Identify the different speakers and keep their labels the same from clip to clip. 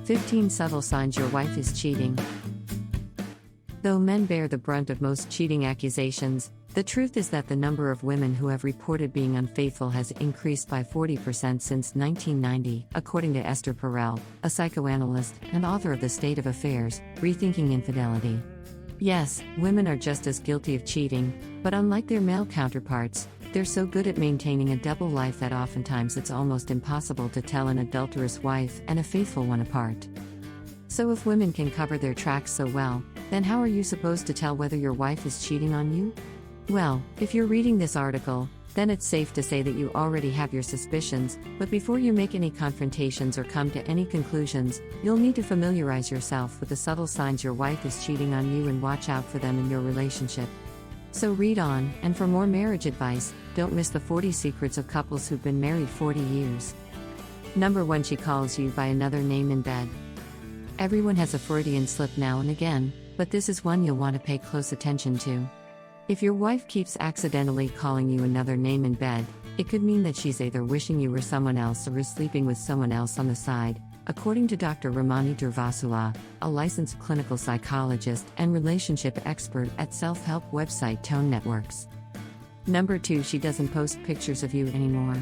Speaker 1: 15 Subtle Signs Your Wife is Cheating. Though men bear the brunt of most cheating accusations, the truth is that the number of women who have reported being unfaithful has increased by 40% since 1990, according to Esther Perel, a psychoanalyst and author of The State of Affairs, Rethinking Infidelity. Yes, women are just as guilty of cheating, but unlike their male counterparts, they're so good at maintaining a double life that oftentimes it's almost impossible to tell an adulterous wife and a faithful one apart. So if women can cover their tracks so well, then how are you supposed to tell whether your wife is cheating on you? Well, if you're reading this article, then it's safe to say that you already have your suspicions, but before you make any confrontations or come to any conclusions, you'll need to familiarize yourself with the subtle signs your wife is cheating on you and watch out for them in your relationship. So read on, and for more marriage advice, don't miss the 40 secrets of couples who've been married 40 years. Number 1. She calls you by another name in bed. Everyone has a Freudian slip now and again, but this is one you'll want to pay close attention to. If your wife keeps accidentally calling you another name in bed, it could mean that she's either wishing you were someone else or is sleeping with someone else on the side, according to Dr. Ramani Durvasula, a licensed clinical psychologist and relationship expert at self-help website Tone Networks. Number 2. She doesn't post pictures of you anymore.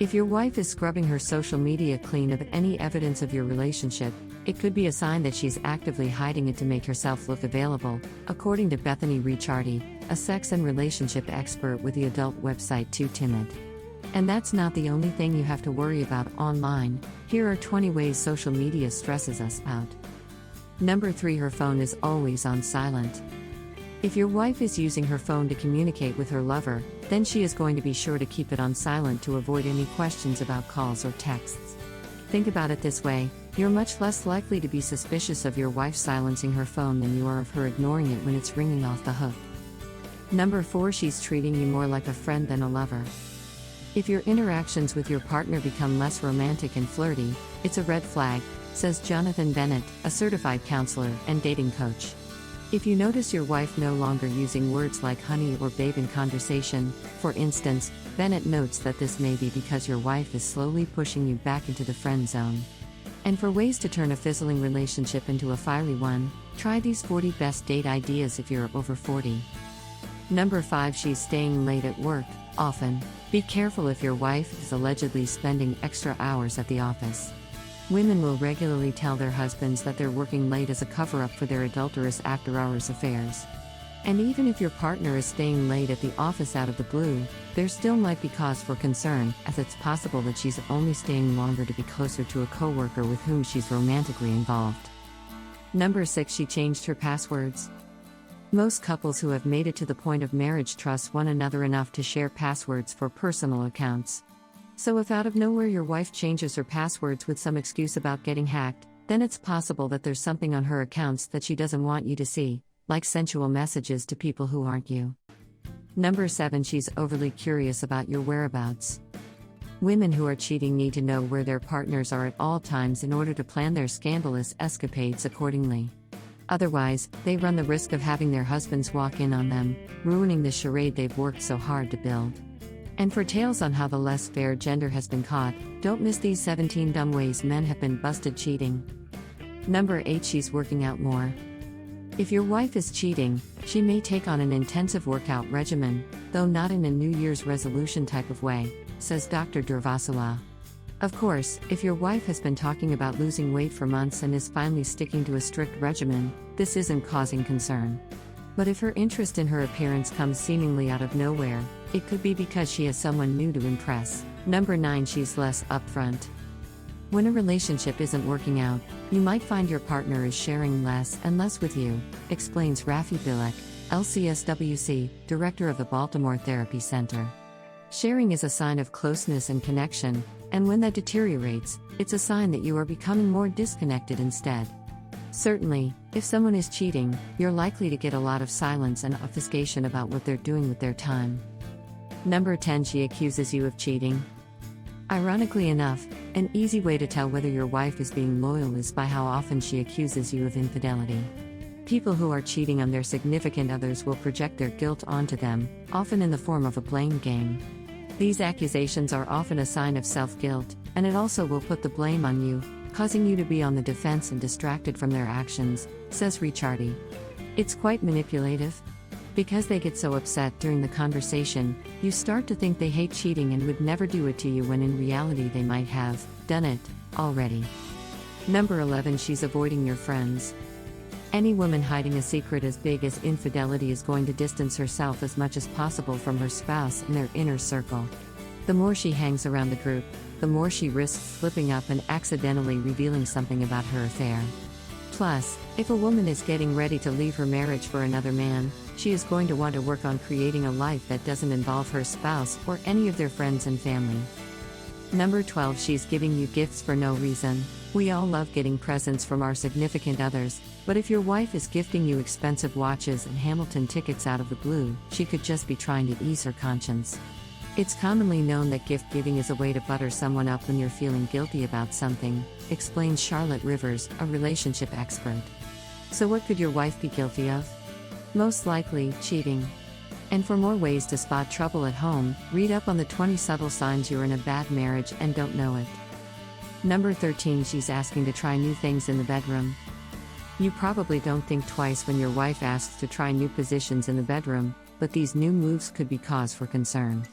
Speaker 1: If your wife is scrubbing her social media clean of any evidence of your relationship, it could be a sign that she's actively hiding it to make herself look available, according to Bethany Ricciardi, a sex and relationship expert with the adult website Too Timid. And that's not the only thing you have to worry about online. Here are 20 ways social media stresses us out. Number 3. Her phone is always on silent. If your wife is using her phone to communicate with her lover, then she is going to be sure to keep it on silent to avoid any questions about calls or texts. Think about it this way: you're much less likely to be suspicious of your wife silencing her phone than you are of her ignoring it when it's ringing off the hook. Number 4. She's treating you more like a friend than a lover. If your interactions with your partner become less romantic and flirty, it's a red flag, says Jonathan Bennett, a certified counselor and dating coach. If you notice your wife no longer using words like honey or babe in conversation, for instance, Bennett notes that this may be because your wife is slowly pushing you back into the friend zone. And for ways to turn a fizzling relationship into a fiery one, try these 40 best date ideas if you're over 40. Number 5. She's staying late at work, often. Be careful if your wife is allegedly spending extra hours at the office. Women will regularly tell their husbands that they're working late as a cover-up for their adulterous after-hours affairs. And even if your partner is staying late at the office out of the blue, there still might be cause for concern, as it's possible that she's only staying longer to be closer to a coworker with whom she's romantically involved. Number 6. She changed her passwords. Most couples who have made it to the point of marriage trust one another enough to share passwords for personal accounts. So if out of nowhere your wife changes her passwords with some excuse about getting hacked, then it's possible that there's something on her accounts that she doesn't want you to see, like sensual messages to people who aren't you. Number 7. She's overly curious about your whereabouts. Women who are cheating need to know where their partners are at all times in order to plan their scandalous escapades accordingly. Otherwise, they run the risk of having their husbands walk in on them, ruining the charade they've worked so hard to build. And for tales on how the less fair gender has been caught, don't miss these 17 dumb ways men have been busted cheating. Number 8. She's working out more. If your wife is cheating, she may take on an intensive workout regimen, though not in a New Year's resolution type of way, says Dr. Durvasula. Of course, if your wife has been talking about losing weight for months and is finally sticking to a strict regimen, this isn't causing concern. But if her interest in her appearance comes seemingly out of nowhere, it could be because she has someone new to impress. Number 9. She's less upfront. When a relationship isn't working out, you might find your partner is sharing less and less with you, explains Rafi Bilek, LCSWC, director of the Baltimore Therapy Center. Sharing is a sign of closeness and connection, and when that deteriorates, it's a sign that you are becoming more disconnected instead. Certainly, if someone is cheating, you're likely to get a lot of silence and obfuscation about what they're doing with their time. Number 10. She accuses you of cheating. Ironically enough, an easy way to tell whether your wife is being loyal is by how often she accuses you of infidelity. People who are cheating on their significant others will project their guilt onto them, often in the form of a blame game. These accusations are often a sign of self-guilt, and it also will put the blame on you, causing you to be on the defense and distracted from their actions, says Ricciardi. It's quite manipulative. Because they get so upset during the conversation, you start to think they hate cheating and would never do it to you when in reality they might have done it already. Number 11, she's avoiding your friends. Any woman hiding a secret as big as infidelity is going to distance herself as much as possible from her spouse and their inner circle. The more she hangs around the group, the more she risks slipping up and accidentally revealing something about her affair. Plus, if a woman is getting ready to leave her marriage for another man, she is going to want to work on creating a life that doesn't involve her spouse or any of their friends and family. Number 12, she's giving you gifts for no reason. We all love getting presents from our significant others, but if your wife is gifting you expensive watches and Hamilton tickets out of the blue, she could just be trying to ease her conscience. It's commonly known that gift giving is a way to butter someone up when you're feeling guilty about something, explains Charlotte Rivers, a relationship expert. So what could your wife be guilty of? Most likely, cheating. And for more ways to spot trouble at home, read up on the 20 subtle signs you're in a bad marriage and don't know it. Number 13, she's asking to try new things in the bedroom. You probably don't think twice when your wife asks to try new positions in the bedroom, but these new moves could be cause for concern.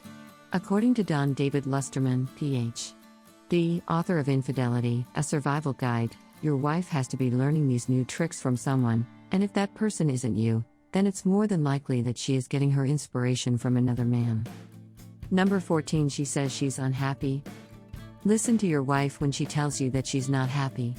Speaker 1: According to Don David Lusterman, Ph.D., author of Infidelity, A Survival Guide, your wife has to be learning these new tricks from someone, and if that person isn't you, then it's more than likely that she is getting her inspiration from another man. Number 14, she says she's unhappy. Listen to your wife when she tells you that she's not happy.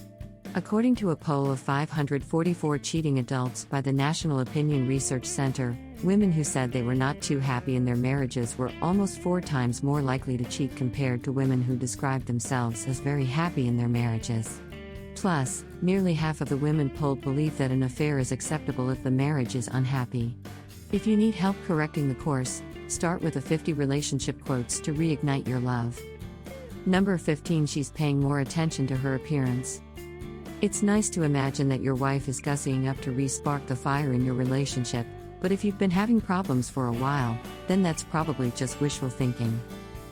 Speaker 1: According to a poll of 544 cheating adults by the National Opinion Research Center, women who said they were not too happy in their marriages were almost 4 times more likely to cheat compared to women who described themselves as very happy in their marriages. Plus, nearly half of the women polled believe that an affair is acceptable if the marriage is unhappy. If you need help correcting the course, start with the 50 relationship quotes to reignite your love. Number 15, she's paying more attention to her appearance. It's nice to imagine that your wife is gussying up to re-spark the fire in your relationship, but if you've been having problems for a while, then that's probably just wishful thinking.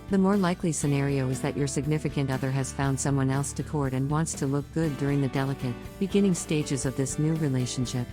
Speaker 1: The more likely scenario is that your significant other has found someone else to court and wants to look good during the delicate, beginning stages of this new relationship.